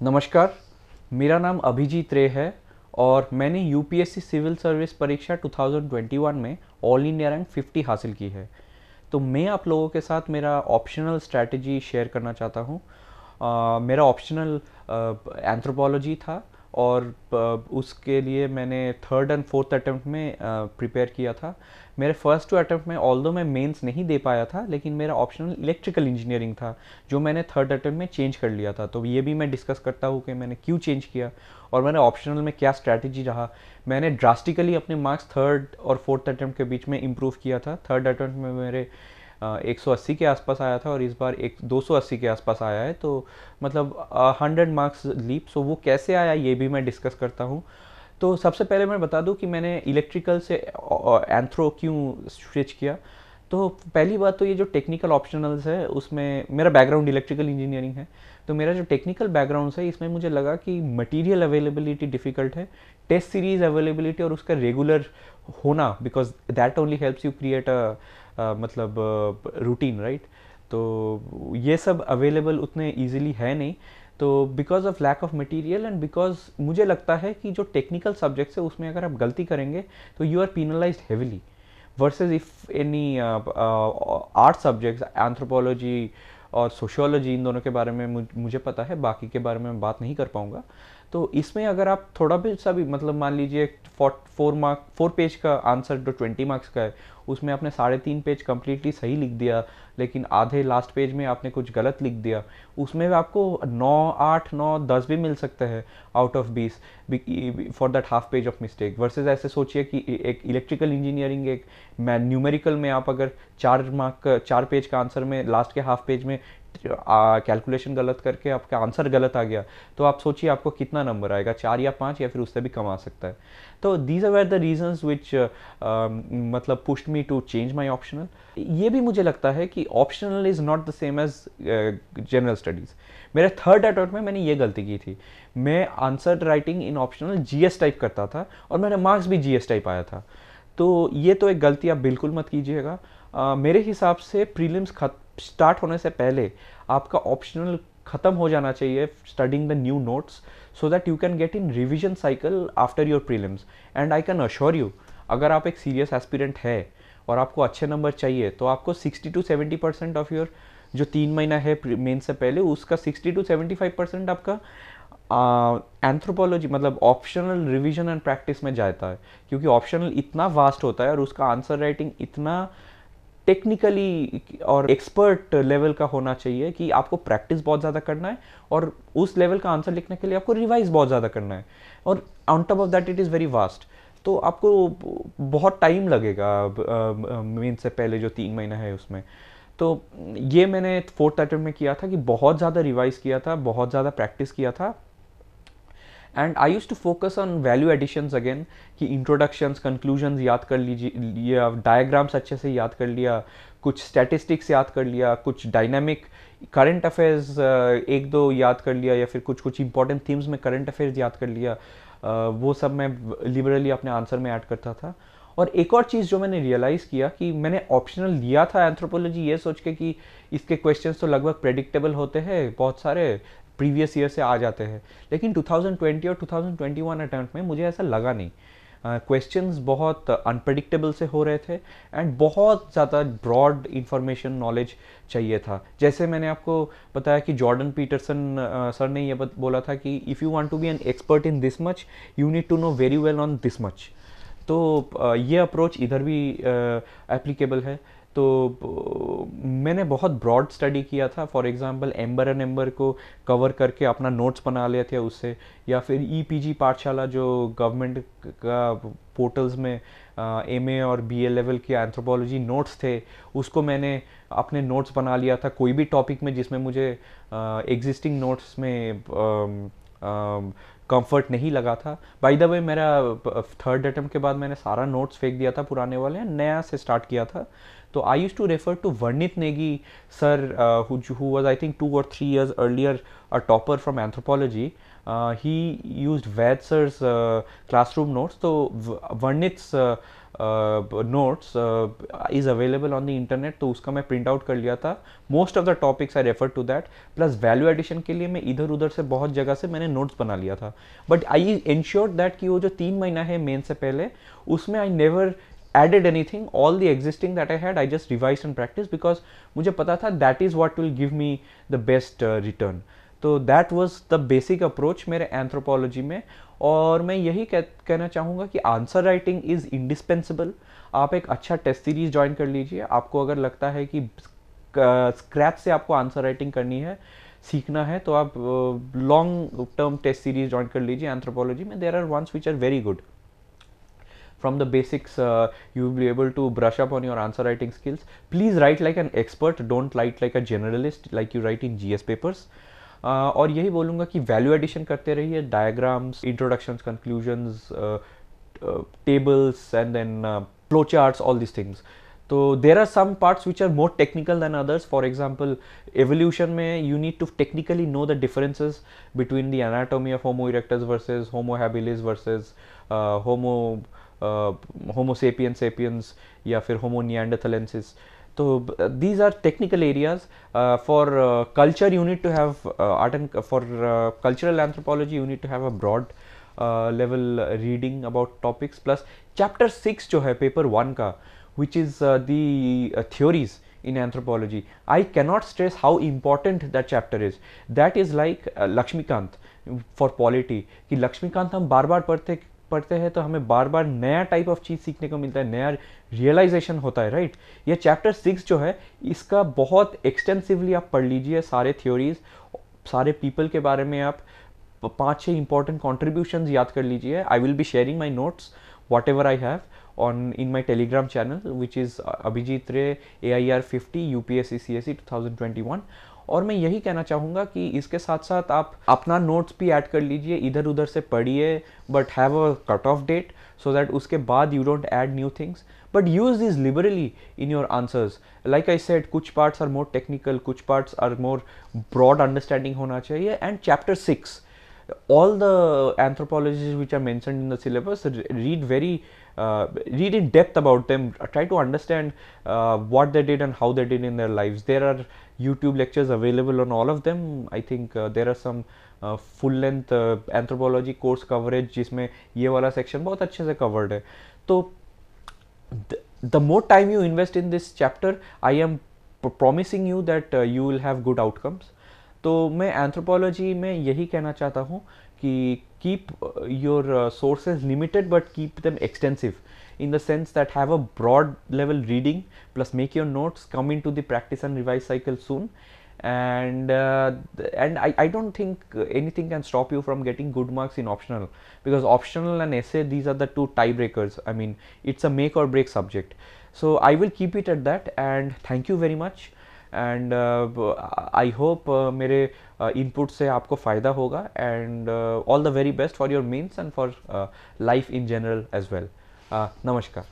नमस्कार, मेरा नाम अभिजीत रे है और मैंने यूपीएससी सिविल सर्विस परीक्षा 2021 में ऑल इंडिया रैंक 50 हासिल की है। तो मैं आप लोगों के साथ मेरा ऑप्शनल स्ट्रैटेजी शेयर करना चाहता हूँ। मेरा ऑप्शनल एंथ्रोपोलॉजी था और उसके लिए मैंने थर्ड एंड फोर्थ अटेम्प्ट में प्रिपेयर किया था। मेरे फर्स्ट टू अटेम्प्ट में ऑल्दो मैं मेंस नहीं दे पाया था, लेकिन मेरा ऑप्शनल इलेक्ट्रिकल इंजीनियरिंग था जो मैंने थर्ड अटेम्प्ट में चेंज कर लिया था। तो ये भी मैं डिस्कस करता हूँ कि मैंने क्यों चेंज किया और मैंने ऑप्शनल में क्या स्ट्रैटेजी रहा। मैंने ड्रास्टिकली अपने मार्क्स थर्ड और फोर्थ अटेम्प्ट के बीच में इम्प्रूव किया था। थर्ड अटेम्प्ट में मेरे 180 के आसपास आया था और इस बार 280 के आसपास आया है। तो मतलब 100 मार्क्स लीप। सो वो कैसे आया ये भी मैं डिस्कस करता हूँ। तो सबसे पहले मैं बता दूं कि मैंने इलेक्ट्रिकल से एंथ्रो क्यों स्विच किया। तो पहली बात तो ये जो टेक्निकल ऑप्शनल्स है उसमें मेरा बैकग्राउंड इलेक्ट्रिकल इंजीनियरिंग है। तो मेरा जो टेक्निकल बैकग्राउंड है इसमें मुझे लगा कि मटेरियल अवेलेबिलिटी डिफ़िकल्ट है, टेस्ट सीरीज अवेलेबिलिटी और उसका रेगुलर होना, because that only helps you create मतलब रूटीन, राइट। तो ये सब अवेलेबल उतने ईजिली है नहीं। तो because of lack of material and because मुझे लगता है कि जो टेक्निकल सब्जेक्ट्स है उसमें अगर आप गलती करेंगे तो you are penalised heavily, versus if any art subjects, anthropology और सोशियोलॉजी, इन दोनों के बारे में मुझे पता है, बाकी के बारे में बात नहीं कर पाऊंगा। तो इसमें अगर आप थोड़ा भी सा भी मतलब मान लीजिए 4 पेज का आंसर जो 20 मार्क्स का है उसमें आपने 3.5 पेज कम्प्लीटली सही लिख दिया, लेकिन आधे लास्ट पेज में आपने कुछ गलत लिख दिया, उसमें आपको 9, 8, 9, 10 भी मिल सकते हैं out of 20 for that half page of mistake. Versus ऐसे सोचिए कि एक इलेक्ट्रिकल इंजीनियरिंग, एक न्यूमेरिकल में आप अगर 4 पेज का आंसर में लास्ट के हाफ पेज में कैलकुलेशन गलत करके आपका आंसर गलत आ गया, तो आप सोचिए आपको कितना नंबर आएगा, 4 या 5 या फिर उससे भी कम आ सकता है। तो these are the reasons which मतलब pushed me to change my optional. ये भी मुझे लगता है कि optional is not the same as general studies. मेरे थर्ड अटेम्प्ट में मैंने ये गलती की थी, मैं answer writing in optional GS type करता था और मेरे मार्क्स भी जीएस टाइप आया था। तो ये तो एक गलती आप बिल्कुल मत कीजिएगा। मेरे हिसाब से प्रीलिम्स स्टार्ट होने से पहले आपका ऑप्शनल ख़त्म हो जाना चाहिए, studying the new notes, so that you can get in revision cycle after your prelims. And I can assure you, अगर आप एक सीरियस एस्पिरेंट है और आपको अच्छे नंबर चाहिए तो आपको 60 to 70% ऑफ योर जो 3 महीना है मेन से पहले, उसका 60 to 75% आपका एंथ्रोपोलॉजी मतलब ऑप्शनल रिवीजन एंड प्रैक्टिस में जाता है। क्योंकि ऑप्शनल इतना वास्ट होता है और उसका आंसर राइटिंग इतना टेक्निकली और एक्सपर्ट लेवल का होना चाहिए कि आपको प्रैक्टिस बहुत ज़्यादा करना है और उस लेवल का आंसर लिखने के लिए आपको रिवाइज बहुत ज़्यादा करना है, और on top of that it is very vast. तो आपको बहुत टाइम लगेगा मेन से पहले जो 3 महीना है उसमें। तो ये मैंने फोर्थ अटेम्प्ट में किया था कि बहुत ज़्यादा रिवाइज किया था, बहुत ज़्यादा प्रैक्टिस किया था। And I used to focus on value additions again, कि इंट्रोडक्शंस, कंक्लूजन्स याद कर लीजिए, डायग्राम्स अच्छे से याद कर लिया, कुछ स्टैटिस्टिक्स याद कर लिया, कुछ डायनामिक करंट अफेयर्स एक दो याद कर लिया, या फिर कुछ कुछ इंपॉर्टेंट थीम्स में करंट अफेयर्स याद कर लिया। वो सब मैं लिबरली अपने आंसर में ऐड करता था। और एक और चीज़ जो मैंने रियलाइज़ किया कि मैंने ऑप्शनल लिया था एंथ्रोपोलॉजी ये सोच के कि इसके क्वेश्चंस तो लगभग प्रेडिक्टेबल होते हैं, बहुत सारे प्रीवियस ईयर से आ जाते हैं, लेकिन 2020 और 2021 अटेम्प्ट में मुझे ऐसा लगा नहीं। क्वेश्चंस बहुत अनप्रडिक्टेबल से हो रहे थे एंड बहुत ज़्यादा ब्रॉड इंफॉर्मेशन नॉलेज चाहिए था। जैसे मैंने आपको बताया कि जॉर्डन पीटरसन सर ने ये बोला था कि if you want to be an expert in this much you need to know very well on this much. तो ये अप्रोच इधर भी एप्लीकेबल है। तो मैंने बहुत ब्रॉड स्टडी किया था। For example amber and amber को कवर करके अपना नोट्स बना लिए थे उससे, या फिर ईपीजी पाठशाला जो गवर्नमेंट का पोर्टल्स में एमए और बीए लेवल के एंथ्रोपोलॉजी नोट्स थे, उसको मैंने अपने नोट्स बना लिया था कोई भी टॉपिक में जिसमें मुझे एग्जिस्टिंग नोट्स में कंफर्ट नहीं लगा था। बाय द वे मेरा थर्ड अटेम्प्ट के बाद मैंने सारा नोट्स फेंक दिया था पुराने वाले, नया से स्टार्ट किया था। तो आई यूज टू रेफर टू वर्णित Negi sir, who was I think 2 or 3 years earlier a topper from anthropology. He used Vaid sir's classroom notes. तो वर्णित notes is available on the internet, तो उसका मैं प्रिंट आउट कर लिया था. Most of the topics I refer to that. Plus value addition के लिए मैं इधर उधर से बहुत जगह से मैंने नोट्स बना लिया था. बट आई इंश्योर दैट कि वो जो 3 महीना है मेन से पहले, उसमें I never added anything. All the existing that I had, I just revised and practiced because मुझे पता था that is what will give me the best return. तो that was the basic approach मेरे anthropology में. और मैं यही कहना चाहूँगा कि आंसर राइटिंग इज़ इंडिस्पेंसिबल. आप एक अच्छा टेस्ट सीरीज ज्वाइन कर लीजिए. आपको अगर लगता है कि स्क्रैच से आपको आंसर राइटिंग करनी है, सीखना है, तो आप long term test series join कर लीजिए एंथ्रोपोलॉजी में. There are ones which are very good. From the basics, you will be able to brush up on your answer writing skills. Please write like an expert, don't write like a generalist like you write in GS papers. और यही बोलूँगा कि value addition करते रहिए. Diagrams, introductions, conclusions, tables and then flow charts, all this things. तो there are some parts which are more technical than others. For example evolution में you need to technically know the differences between the anatomy of Homo erectus versus Homo habilis versus Homo sapiens या फिर होमो निएंडरथलेंसिस. तो these are technical areas. For culture you need to have art and for cultural anthropology you need to have a broad level reading about topics. Plus chapter 6 जो है paper 1 का, which is the theories in anthropology, I cannot stress how important that chapter is. That is like Lakshmikant for polity, कि लक्ष्मीकांत हम बार बार पढ़ते हैं तो हमें बार बार नया टाइप ऑफ चीज़ सीखने को मिलता है, नया रियलाइजेशन होता है, राइट. ये चैप्टर 6 जो है इसका बहुत एक्सटेंसिवली आप पढ़ लीजिए. सारे थ्योरीज, सारे पीपल के बारे में आप 5-6 इंपॉर्टेंट कॉन्ट्रीब्यूशंस याद कर लीजिए. I will be sharing my notes whatever I have on in my Telegram channel which is Abhijit Ray AIR 50 UPSC CSE 2021. और मैं यही कहना चाहूँगा कि इसके साथ साथ आप अपना नोट्स भी ऐड कर लीजिए. इधर उधर से पढ़िए, but have a cut off date so that उसके बाद you don't add new things. But use this liberally in your answers. Like I said, कुछ पार्ट्स आर मोर टेक्निकल, कुछ parts are more broad understanding होना चाहिए. And chapter 6, all the anthropologies which are mentioned in the syllabus, read in depth about them. Try to understand what they did and how they did in their lives. There are YouTube lectures available on all of them. I think there are some full length anthropology course coverage जिसमें ये वाला section बहुत अच्छे से covered है. तो the more time you invest in this chapter, I am promising you that you will have good outcomes. तो मैं एंथ्रोपोलॉजी में यही कहना चाहता हूँ कि keep your sources limited but keep them extensive in the sense that have a broad level reading plus make your notes, come into the practice and revise cycle soon. And I don't think anything can stop you from getting good marks in optional, because optional and essay, these are the two tiebreakers. I mean, it's a make or break subject. So I will keep it at that, and thank you very much. And I hope मेरे input से आपको फ़ायदा होगा. And all the very best for your mains and for life in general as well. नमस्कार.